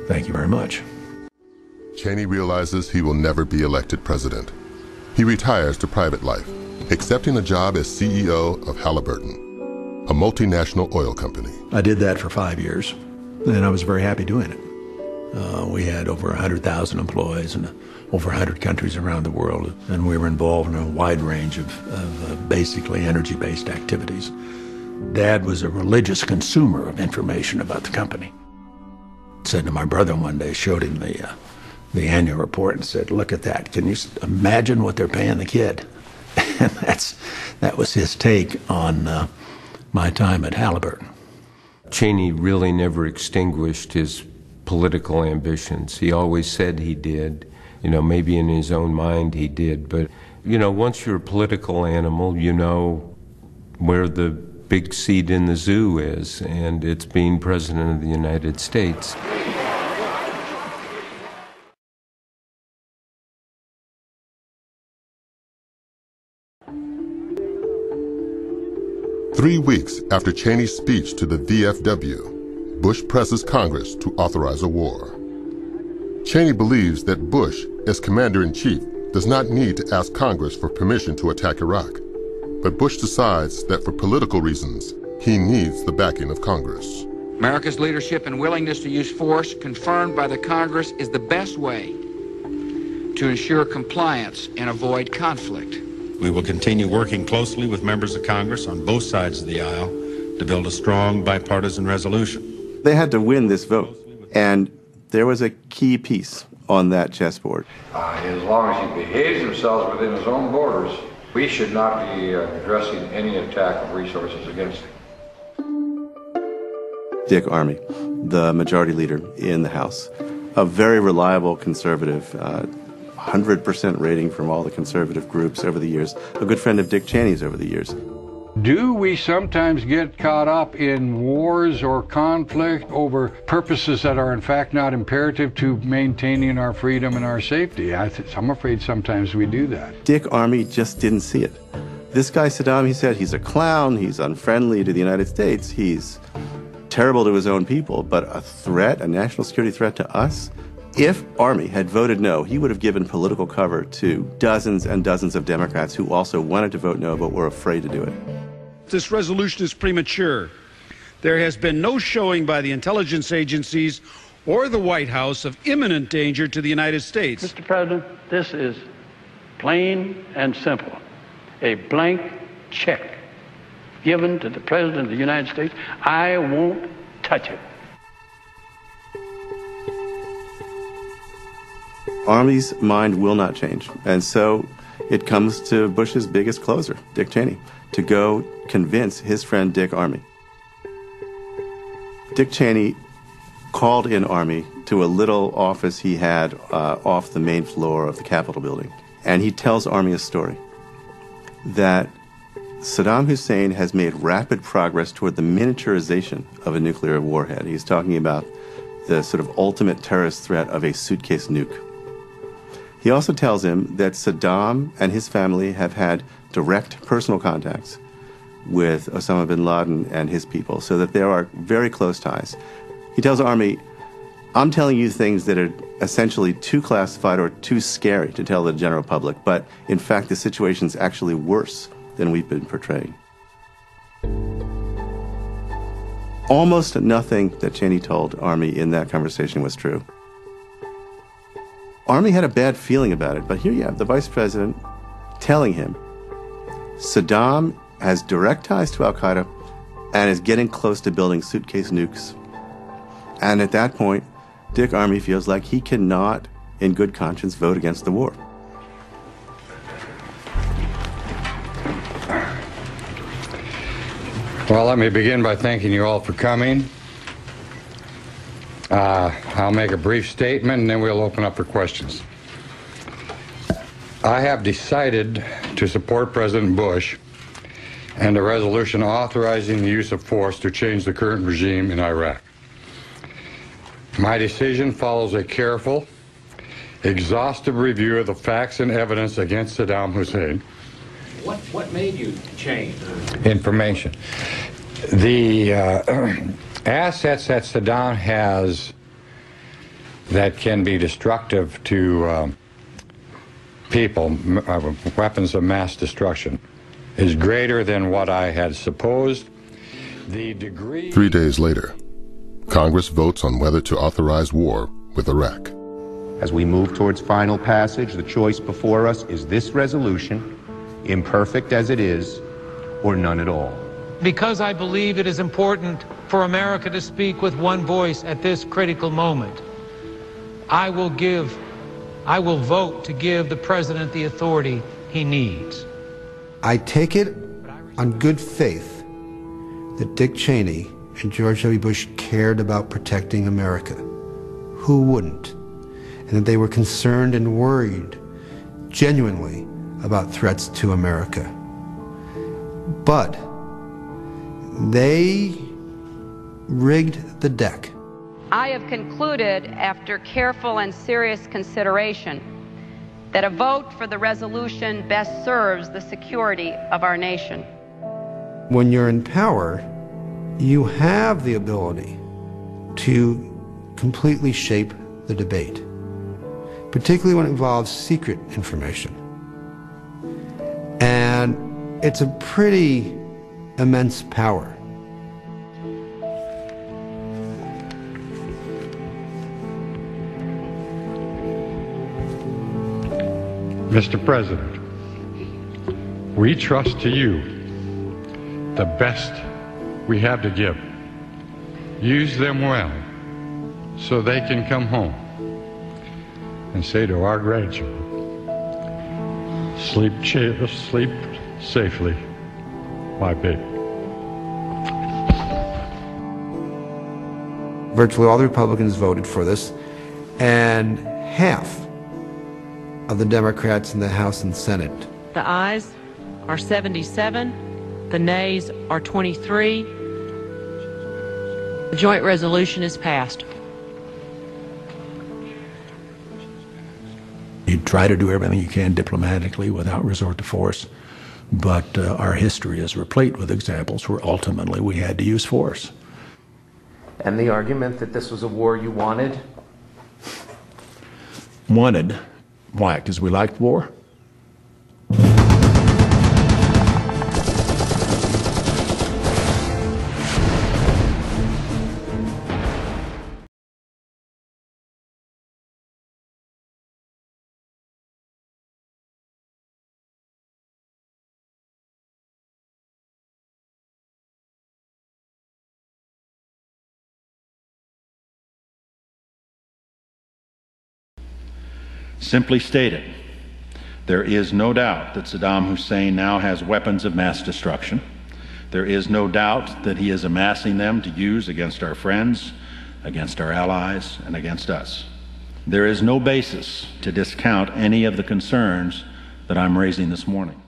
Thank you very much. Cheney realizes he will never be elected president. He retires to private life, accepting a job as CEO of Halliburton, a multinational oil company. I did that for 5 years, and I was very happy doing it. We had over 100,000 employees in over 100 countries around the world, and we were involved in a wide range of basically energy-based activities. Dad was a religious consumer of information about the company. Said to my brother one day, showed him the annual report and said, "Look at that. Can you imagine what they're paying the kid?" And that was his take on my time at Halliburton. Cheney really never extinguished his political ambitions. He always said he did. You know, maybe in his own mind he did. But, you know, once you're a political animal, you know where the big seat in the zoo is, and it's being President of the United States. Three weeks after Cheney's speech to the VFW, Bush presses Congress to authorize a war. Cheney believes that Bush, as commander-in-chief, does not need to ask Congress for permission to attack Iraq. But Bush decides that for political reasons, he needs the backing of Congress. America's leadership and willingness to use force confirmed by the Congress is the best way to ensure compliance and avoid conflict. We will continue working closely with members of Congress on both sides of the aisle to build a strong bipartisan resolution. They had to win this vote, and there was a key piece on that chessboard. As long as he behaves himself within his own borders, we should not be addressing any attack of resources against him. Dick Armey, the majority leader in the House, a very reliable conservative, 100% rating from all the conservative groups over the years, a good friend of Dick Cheney's over the years. Do we sometimes get caught up in wars or conflict over purposes that are in fact not imperative to maintaining our freedom and our safety? I'm afraid sometimes we do that. Dick Armey just didn't see it. This guy Saddam, he said, he's a clown, he's unfriendly to the United States, he's terrible to his own people, but a threat, a national security threat to us? If Armey had voted no, he would have given political cover to dozens and dozens of Democrats who also wanted to vote no but were afraid to do it. This resolution is premature. There has been no showing by the intelligence agencies or the White House of imminent danger to the United States. Mr. President, this is plain and simple. A blank check given to the President of the United States. I won't touch it. Armey's mind will not change. And so it comes to Bush's biggest closer, Dick Cheney, to go convince his friend Dick Armey. Dick Cheney called in Armey to a little office he had off the main floor of the Capitol building. And he tells Armey a story that Saddam Hussein has made rapid progress toward the miniaturization of a nuclear warhead. He's talking about the sort of ultimate terrorist threat of a suitcase nuke. He also tells him that Saddam and his family have had direct personal contacts with Osama bin Laden and his people, so that there are very close ties. He tells Armey, I'm telling you things that are essentially too classified or too scary to tell the general public, but in fact the situation's actually worse than we've been portraying. Almost nothing that Cheney told Armey in that conversation was true. Armey had a bad feeling about it, but here you have the vice president telling him Saddam has direct ties to al-Qaeda and is getting close to building suitcase nukes. And at that point, Dick Armey feels like he cannot, in good conscience, vote against the war. Well, let me begin by thanking you all for coming. I'll make a brief statement and then we'll open up for questions. I have decided to support President Bush and a resolution authorizing the use of force to change the current regime in Iraq. My decision follows a careful, exhaustive review of the facts and evidence against Saddam Hussein. What made you change? Information. The assets that Saddam has that can be destructive to people, weapons of mass destruction, is greater than what I had supposed. The degree... 3 days later, Congress votes on whether to authorize war with Iraq. As we move towards final passage, the choice before us is this resolution, imperfect as it is, or none at all. Because I believe it is important for America to speak with one voice at this critical moment, I will vote to give the President the authority he needs. I take it on good faith that Dick Cheney and George W. Bush cared about protecting America. Who wouldn't? And that they were concerned and worried genuinely about threats to America. But they rigged the deck. I have concluded, after careful and serious consideration, that a vote for the resolution best serves the security of our nation. When you're in power, you have the ability to completely shape the debate, particularly when it involves secret information. And it's a pretty immense power. Mr. President, we trust to you the best we have to give. Use them well so they can come home and say to our grandchildren, sleep safely, my baby. Virtually all the Republicans voted for this, and half of the Democrats in the House and Senate. The ayes are 77, the nays are 23. The joint resolution is passed. You try to do everything you can diplomatically without resort to force, but our history is replete with examples where ultimately we had to use force. And the argument that this was a war you wanted? Wanted. Why? Because we liked war? Simply stated, there is no doubt that Saddam Hussein now has weapons of mass destruction. There is no doubt that he is amassing them to use against our friends, against our allies, and against us. There is no basis to discount any of the concerns that I'm raising this morning.